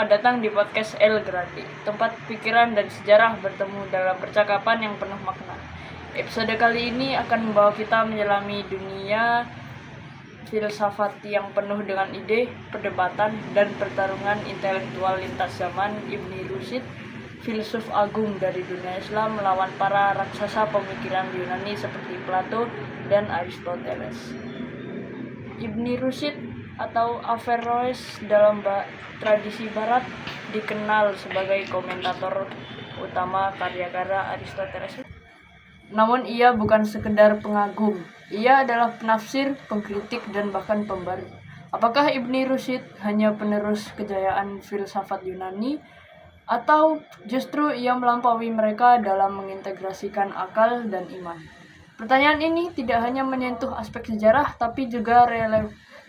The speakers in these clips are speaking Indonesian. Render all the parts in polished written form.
selamat datang di podcast El Grande, tempat pikiran dan sejarah bertemu dalam percakapan yang penuh makna. Episode kali ini akan membawa kita menyelami dunia filsafat yang penuh dengan ide, perdebatan, dan pertarungan intelektual lintas zaman. Ibnu Rushd, filsuf agung dari dunia Islam, melawan para raksasa pemikiran Yunani seperti Plato dan Aristoteles. Ibnu Rushd atau Averroes dalam tradisi Barat dikenal sebagai komentator utama karya-karya Aristoteles. Namun ia bukan sekedar pengagum, ia adalah penafsir, pengkritik, dan bahkan pembaru. Apakah Ibnu Rushd hanya penerus kejayaan filsafat Yunani, atau justru ia melampaui mereka dalam mengintegrasikan akal dan iman? Pertanyaan ini tidak hanya menyentuh aspek sejarah, tapi juga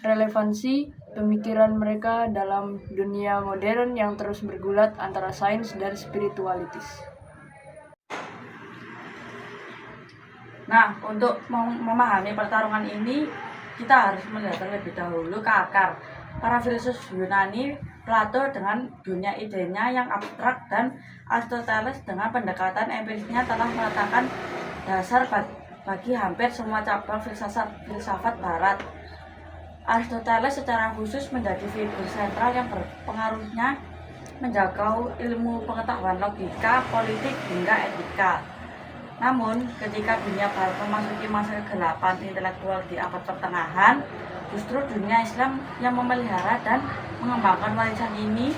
relevansi pemikiran mereka dalam dunia modern yang terus bergulat antara sains dan spiritualitas. Nah, untuk memahami pertarungan ini, kita harus melihat terlebih dahulu ke akar. Para filsuf Yunani, Plato dengan dunia idenya yang abstrak dan Aristoteles dengan pendekatan empirisnya telah meletakkan dasar bagi hampir semua cabang filsafat Barat. Aristoteles secara khusus menjadi figur sentral yang berpengaruhnya menjangkau ilmu pengetahuan logika, politik, hingga etika. Namun, ketika dunia Barat memasuki masa kegelapan intelektual di abad pertengahan, justru dunia Islam yang memelihara dan mengembangkan warisan ini.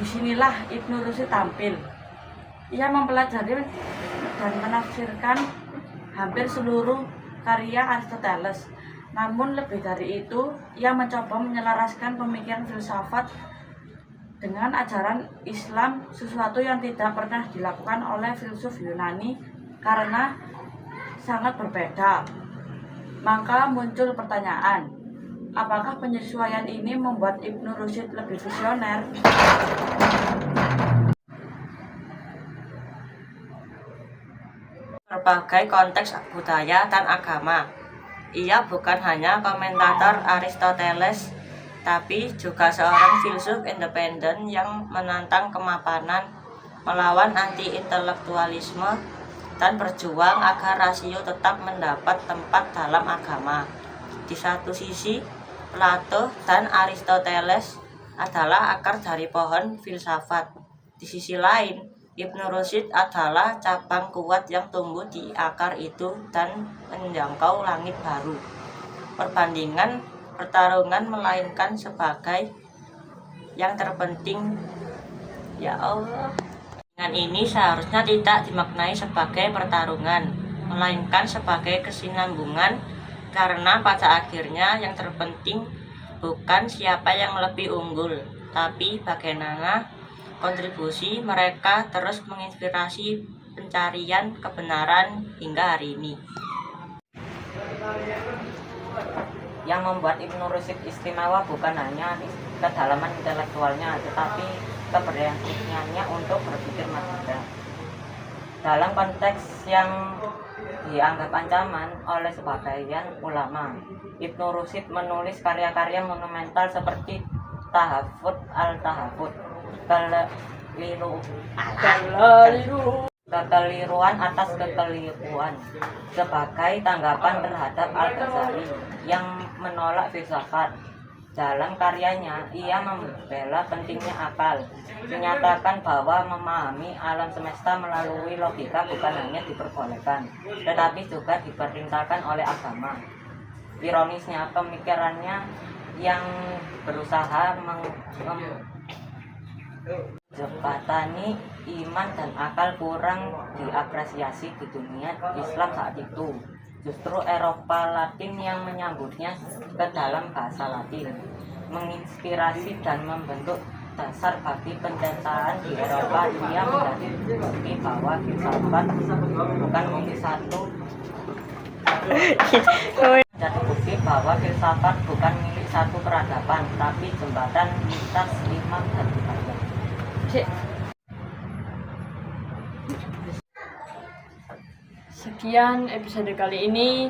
Disinilah Ibnu Rushd tampil. Ia mempelajari dan menafsirkan hampir seluruh karya Aristoteles. Namun lebih dari itu, ia mencoba menyelaraskan pemikiran filsafat dengan ajaran Islam, sesuatu yang tidak pernah dilakukan oleh filsuf Yunani karena sangat berbeda. Maka muncul pertanyaan, apakah penyesuaian ini membuat Ibnu Rushd lebih visioner? Berbagai konteks budaya dan agama. Ia bukan hanya komentator Aristoteles, tapi juga seorang filsuf independen yang menantang kemapanan, melawan anti-intelektualisme, dan berjuang agar rasio tetap mendapat tempat dalam agama. Di satu sisi, Plato dan Aristoteles adalah akar dari pohon filsafat. Di sisi lain, Ibnu Rushd adalah cabang kuat yang tumbuh di akar itu dan menjangkau langit baru. Pertarungan melainkan sebagai yang terpenting. Ya Allah. Dengan ini seharusnya tidak dimaknai sebagai pertarungan, melainkan sebagai kesinambungan, karena pada akhirnya yang terpenting bukan siapa yang lebih unggul, tapi bagaimana kontribusi mereka terus menginspirasi pencarian kebenaran hingga hari ini. Yang membuat Ibnu Rushd istimewa bukan hanya kedalaman intelektualnya, tetapi keberaniannya untuk berpikir merdeka. Dalam konteks yang dianggap ancaman oleh sebagian ulama, Ibnu Rushd menulis karya-karya monumental seperti Tahafut al-Tahafut, kekeliruan atas kekeliruan, sebagai tanggapan terhadap Al-Ghazali yang menolak filsafat. Dalam karyanya, ia membela pentingnya akal, menyatakan bahwa memahami alam semesta melalui logika bukan hanya diperbolehkan, tetapi juga diperintahkan oleh agama. Ironisnya, pemikirannya yang berusaha menjembatani iman dan akal kurang diapresiasi di dunia Islam saat itu. Justru Eropa Latin yang menyambutnya ke dalam bahasa Latin, menginspirasi dan membentuk dasar bagi pendataan di Eropa. Ia menjadi bukti bahwa filsafat bukan milik satu. Jadi bukti bahwa filsafat bukan milik satu peradaban, tapi jembatan lintas iman dan budaya. Sekian episode kali ini.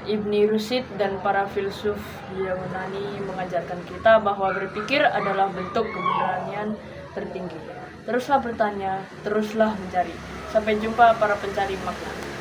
Ibni Rushd dan para filsuf Yunani mengajarkan kita bahwa berpikir adalah bentuk keberanian tertinggi. Teruslah bertanya, teruslah mencari. Sampai jumpa para pencari makna.